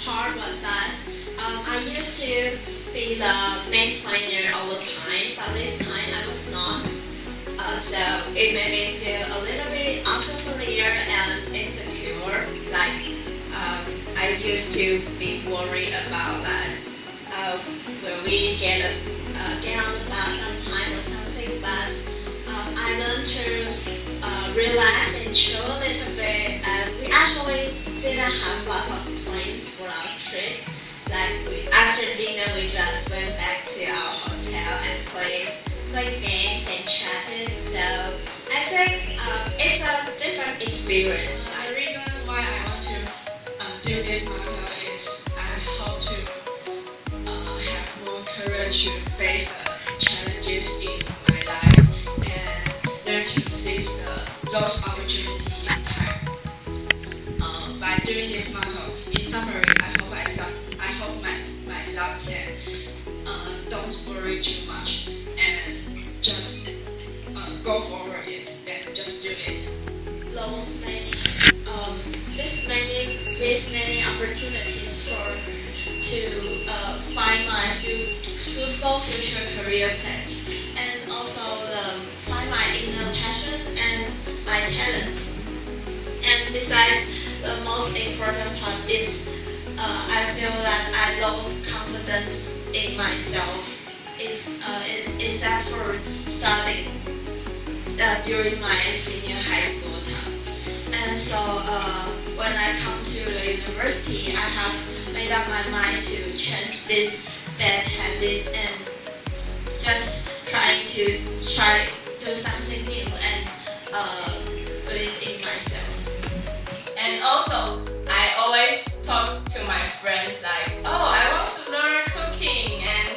part was that I used to be the main planner all the time, but this time I was not. So it made me feel a little bit unfamiliar and insecure. Like I used to be worried about that. Will we get on the bus on time or something? But I learned to relax and chill a little bit. We actually didn't have lots of plans for our trip. Like after dinner, we just went back to our hotel and played games and chatted. So I think it's a different experience. The reason why I want to do this motto is I hope to have more courage to face challenges in my life and learn to seize those opportunities in time. By doing this motto, in summary, I hope myself can don't worry too much and just go forward it and just do it. There's many opportunities to find my suitable future career path, and also find my inner passion and my talents. And besides, the most important part is I feel that I lost confidence in myself. Is after studying during my senior high school time. And so when I come to the university, I have made up my mind to change this bad habit and just trying to do something new and believe in myself. And also, I always talk to my friends like, oh, I want to learn cooking, and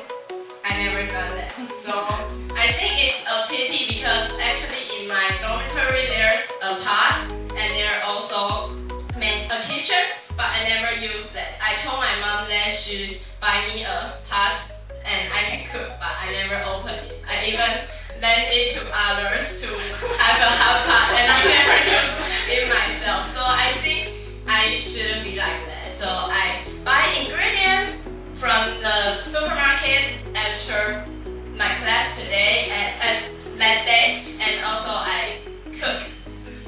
I never done that. So I think it's a pity because actually in my dormitory there's a pot and there also meant a kitchen, but I never used that. I told my mom that she buy me a pot and I can cook, but I never opened it. I even lent it to others to have a hot pot and I never used it myself. So I think I shouldn't be like that. So I buy ingredients from the supermarket after my class today and that day, and also I cook.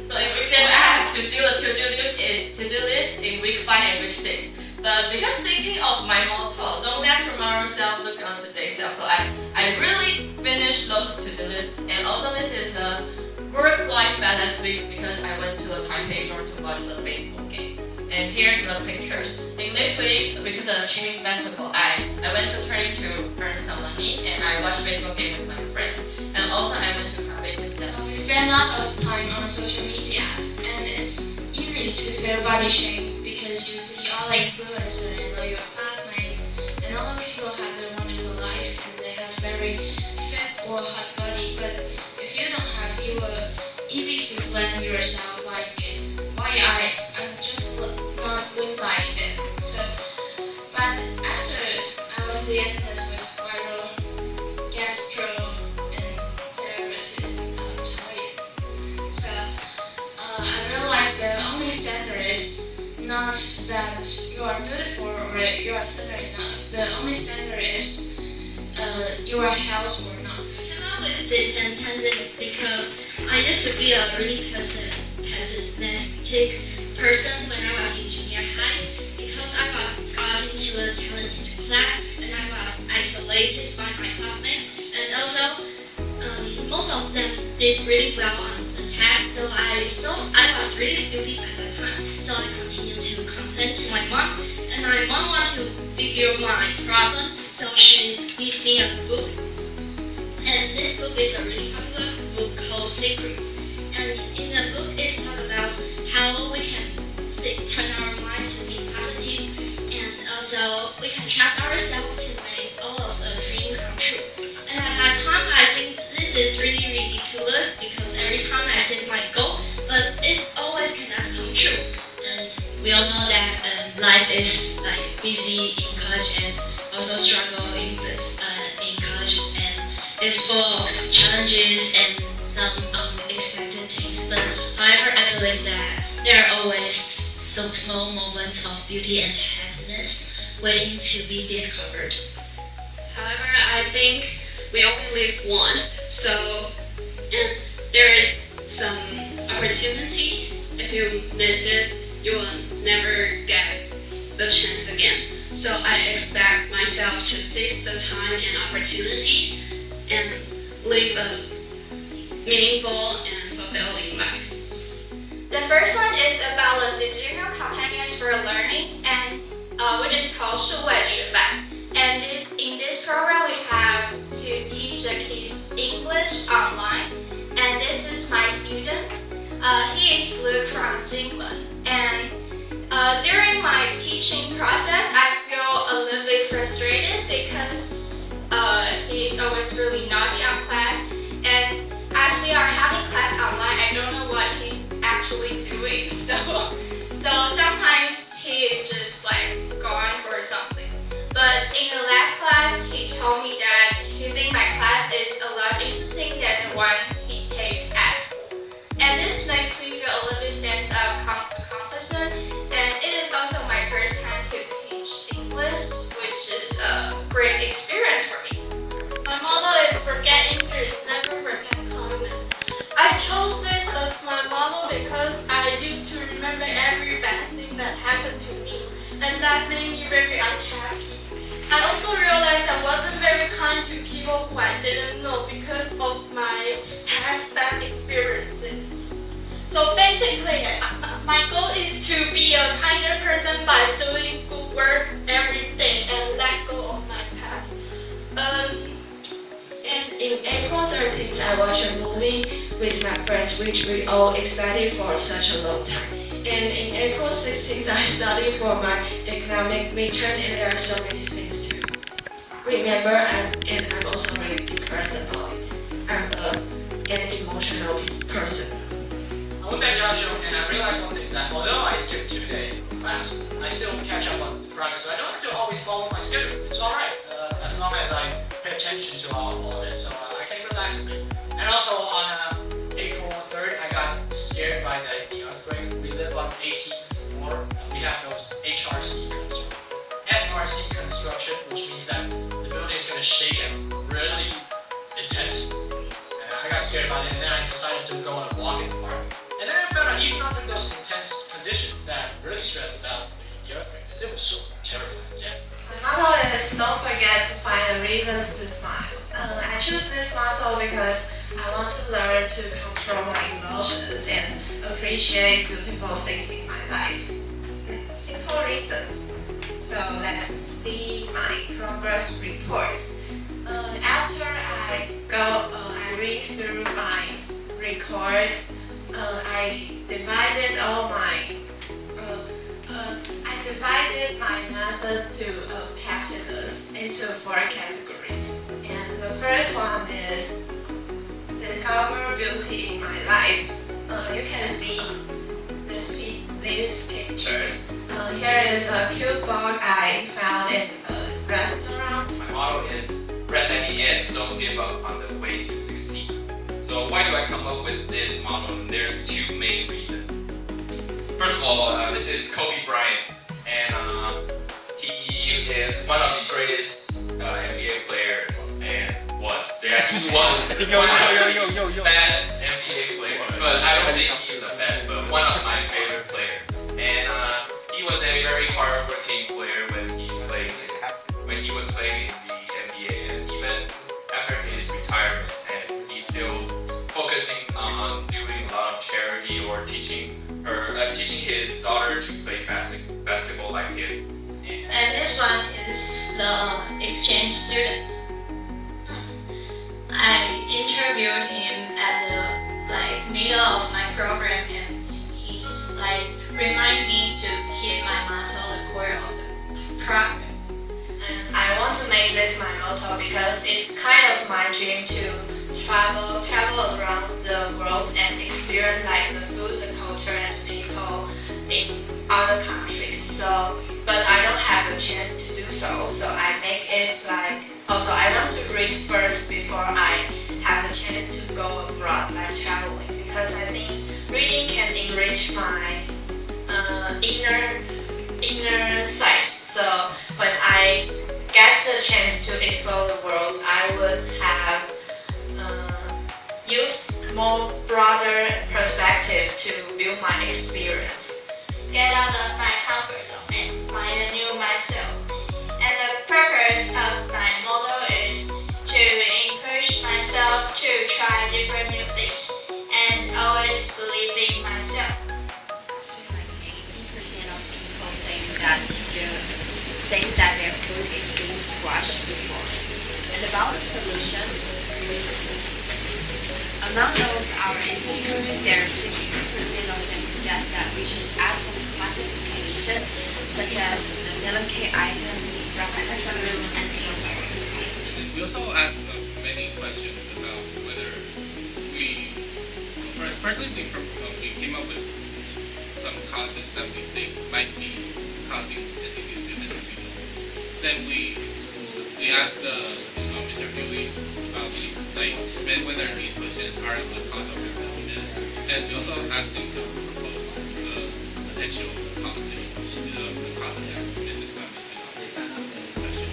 So in week 7 I have to do a to-do list in week 5 and week 6. But because thinking of my motto, don't let tomorrow's self look on today's self, so I really finished those to-do lists. And also this is a work-life balance week because I went to a Taipei store to watch the baseball games. And here's the pictures. In this week, because of the Qingming Festival, I went to Turkey to earn some money and I watched baseball game with my friends. And also I went to cafe to study. We spend a lot of time on social media and it's easy to feel body shame because you see all influencers and all your classmates and all the people have a wonderful life and they have very fit or hot body, but if you don't have, you will easy to blame yourself like why I'm just not look like it. So, but after I was diagnosed with viral gastro and diabetes, so I realized the only standard is not that you are beautiful or you are thinner enough. The only standard is your health or not. I came up with this sentence because I used to be a really pessimistic person when I was in junior high because I got into a talented class and I was isolated by my classmates, and also most of them did really well on the test, so I was really stupid at the time. So I continued to complain to my mom, and my mom wanted to figure my problem, so she gave me a book. And this book is a really popular book called Secrets. And in the book, it talks about how we can turn our minds to be positive, and also we can trust ourselves to make all of the dreams come true. And at that time, I think this is really ridiculous because every time I set my goal, but it always cannot come true. And we all know that life is like busy in college and also struggle in college, and it's full of challenges and some unexpected things. But however, I believe that there are always some small moments of beauty and happiness waiting to be discovered. However, I think we only live once, so and there is some opportunities. If you miss it, you will never get the chance again. So I expect myself to seize the time and opportunities and live a meaningful and fulfilling life. The first one is about the digital companions for learning, and which is called 数位学伴. And in this program, we have to teach the kids English online. And this is my student. He is Luke from Jingmen. And during my teaching process, I feel a little bit frustrated because he's always really naughty on class. And as we are having class online, I don't know what he's actually doing. So sometimes he is just like gone or something. But in the last class, he told me that he thinks my class is a lot interesting than the one he takes at school. And this makes me feel a little bit sense of accomplishment. And it is also my first time to teach English, which is a great experience for me. My motto is forget English, never forget kindness. I chose this as my motto because I used to remember every bad thing that happened to me, and that made me very unhappy. I also realized I wasn't very kind to people who I didn't know because of my past bad experiences. So basically, my goal is to be a kinder person by doing good work every day and let go of my past. And in April 13th, I watched a movie with my friends, which we all expected for such a long time. And in April 16th, I studied for my economic midterm, and there are so many things to remember, and I'm also really depressed about it. I'm an emotional person. I went back to Joshua and I realized one thing, that although I skipped 2 days of class, I still catch up on the progress. So I don't have to always follow my schedule. It's alright, as long as I pay attention to all of it, so I can relax a bit. And also on April 3rd, I got scared by the earthquake. We live on 18th floor. We have those HRC construction, SRC construction, which means that the building is going to shake and really intense. And I got scared by it, and then I decided to go on a walk in the park. And then I found out even under those intense conditions that I'm really stressed about the earthquake. It was so terrifying. Yeah. My motto is don't forget to find reasons to smile. I choose this motto because I want to learn to control my emotions and appreciate beautiful things in my life. Simple reasons. So let's see my progress report. After I read through my records, I divided my methods to happiness into 4 categories. And the first one is discover beauty in my life. You can see these pictures. Here is a cute dog I found in a restaurant. My motto is rest at the end, don't give up on the way to succeed. So why do I come up with this motto? There's 2 main reasons. First of all, this is Kobe Bryant, and he is one of the greatest NBA players, and he was one of the best NBA players. But I don't think he's the best, but one of my favorite players. And he was a very hard-working player when he was playing in the NBA, and even after his retirement, and he's still focusing on doing a lot of charity or teaching his daughter to play basketball like him. And this one is the exchange student. I interviewed him at the middle of my program, and he's remind me to keep my motto the core of the program. And I want to make this my motto because it's kind of my dream to travel around the world and experience the food, the culture, and people in other countries. But I don't have a chance to do so. So I make it also I want to read first before I have the chance to go abroad, traveling, because I think reading can enrich my inner get out of my comfort zone and find a new myself. And the purpose of my motto is to encourage myself to try different new things and always believe in myself. Like 80% of people saying that their food is being squashed before. And about the solution, among of our interviewers, there are 60% of them suggest that we should add some classification, such as the delicate item, breakfast room, and so forth. We also asked many questions about whether firstly we came up with some causes that we think might be causing SEC students to be low. Then we asked the interviewees about these, like whether these questions are the cause of their loneliness, and we also asked them to propose the potential causes, the cause of their business not missing out question.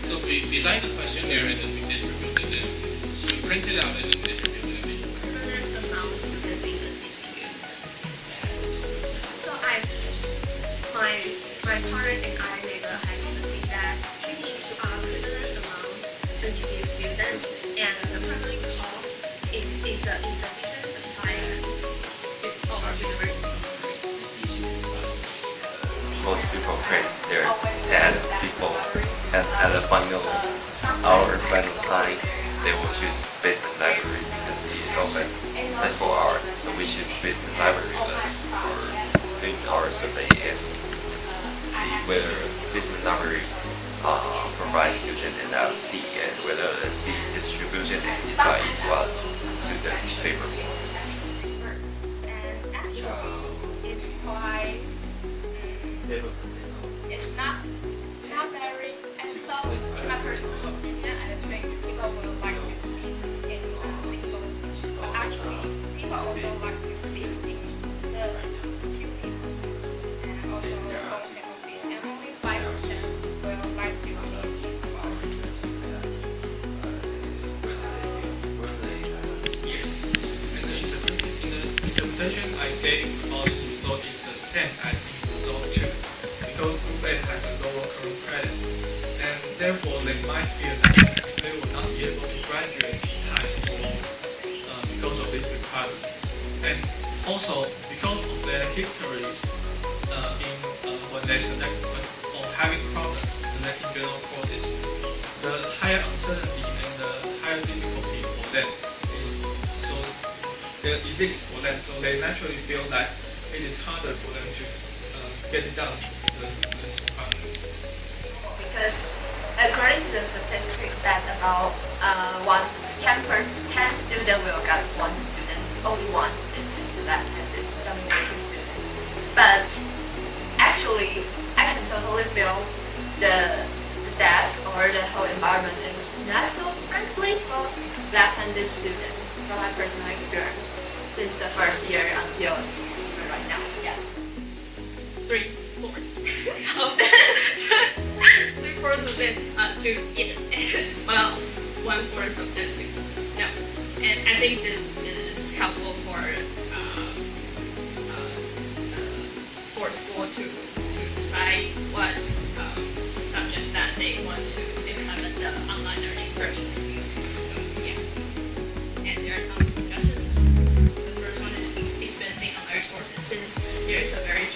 So we designed the questionnaire and then we distributed it. We printed out and then distributed it. So my parent and I made a hypothesis that we need to prevalent among 22 students, and the primary cause is a different supply with our university. Most people grade their test before, and at the final time, they will choose basement library because it's open 24 hours. So we choose basement library for doing our survey and see whether basement library provides student enough C and whether the C distribution and design is what student favorable. And actually, it's quite. It's not very. I thought, in my personal opinion, I think people will like to see in single seats, but actually, people also like to see in the two people seats and also both people seats, and only 5% will like to see in both seats. Yes. And the interpretation I gave about this result is the same as in result 2, because Group A has a lower current credits, and therefore they might feel that they will not be able to graduate in time for long because of this requirement. And also because of their history when they select or having problems selecting general courses, the higher uncertainty and the higher difficulty for them is so there exists for them. So they naturally feel that it is harder for them to get it done. This requirement. Because according to the statistics that about 10 student will get one student, only one is left-handed dominated student. But actually, I can totally feel the desk or the whole environment is not so friendly for left-handed student from my personal experience since the first year until even right now. Yeah. 3/4 of them choose yes, well, 1/4 of them choose no. And I think this is helpful for school to decide what subject that they want to implement the online learning first. So, yeah. And there are some suggestions. The first one is expanding on resources, since there is a very